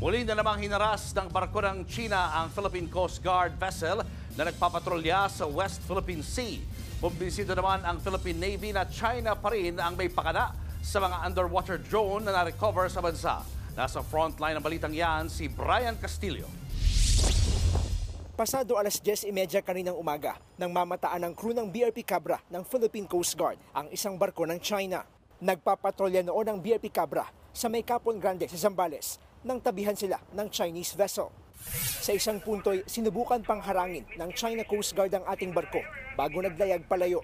Muli na namang hinaras ng barko ng China ang Philippine Coast Guard vessel na nagpapatrolya sa West Philippine Sea. Kumbinsido naman ang Philippine Navy na China pa rin ang may pakana sa mga underwater drone na na-recover sa bansa. Nasa frontline ng balitang yan si Brian Castillo. Pasado alas 10:30 kaninang umaga nang mamataan ng crew ng BRP Cabra ng Philippine Coast Guard ang isang barko ng China. Nagpapatrolya noon ang BRP Cabra sa may Capon Grande sa Zambales nang tabihan sila ng Chinese vessel. Sa isang punto'y sinubukan pang harangin ng China Coast Guard ang ating barko bago naglayag palayo.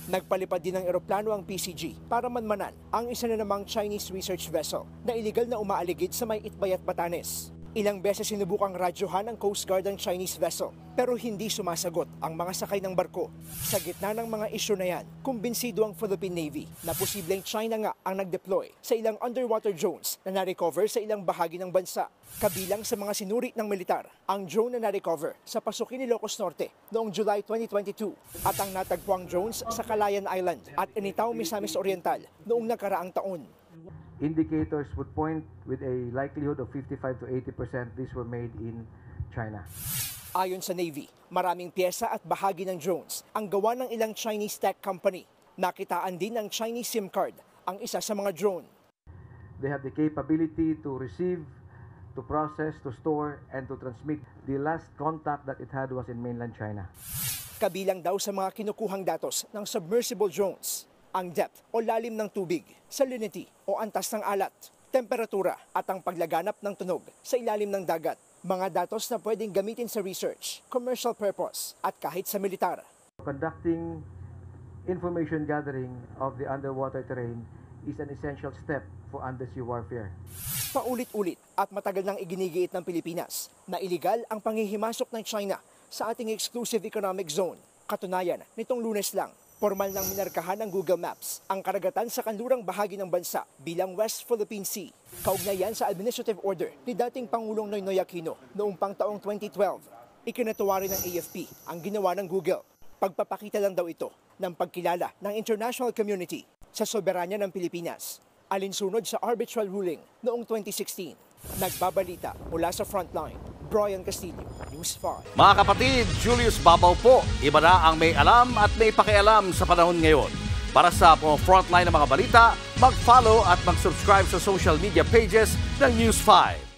Nagpalipad din ng eroplano ang PCG para manmanan ang isa na namang Chinese research vessel na iligal na umaaligid sa may Itbayat, Batanes. Ilang beses sinubukang radyohan ng Coast Guard ang Chinese vessel pero hindi sumasagot ang mga sakay ng barko. Sa gitna ng mga isyu na yan, kumbinsido ang Philippine Navy na posibleng China nga ang nag-deploy sa ilang underwater drones na na-recover sa ilang bahagi ng bansa. Kabilang sa mga sinuri ng militar, ang drone na na-recover sa pasukin ni Ilocos Norte noong July 2022 at ang natagpuang drones sa Calayan Island at Initao, Misamis Oriental noong nakaraang taon. Indicators would point with a likelihood of 55 to 80% these were made in China. Ayon sa Navy, maraming pyesa at bahagi ng drones ang gawa ng ilang Chinese tech company. Nakitaan din ng Chinese SIM card ang isa sa mga drone. They have the capability to receive, to process, to store, and to transmit. The last contact that it had was in mainland China. Kabilang daw sa mga kinukuhang datos ng submersible drones ang depth o lalim ng tubig, salinity o antas ng alat, temperatura at ang paglaganap ng tunog sa ilalim ng dagat. Mga datos na pwedeng gamitin sa research, commercial purpose at kahit sa militar. Conducting information gathering of the underwater terrain is an essential step for undersea warfare. Paulit-ulit at matagal nang iginigiit ng Pilipinas na iligal ang panghihimasok ng China sa ating exclusive economic zone. Katunayan, nitong Lunes lang, formal nang minarkahan ng Google Maps ang karagatan sa kanlurang bahagi ng bansa bilang West Philippine Sea. Kaugnayan sa administrative order ni dating Pangulong Noynoy Aquino noong pang taong 2012. Ikinatuwa rin ng AFP ang ginawa ng Google. Pagpapakita lang daw ito ng pagkilala ng international community sa soberanya ng Pilipinas. Alinsunod sa arbitral ruling noong 2016. Nagbabalita mula sa frontline, Brian Castillo, News 5. Mga kapatid, Julius Babaw po. Iba na ang may alam at may pakialam sa panahon ngayon. Para sa frontline ng mga balita, mag-follow at mag-subscribe sa social media pages ng News 5.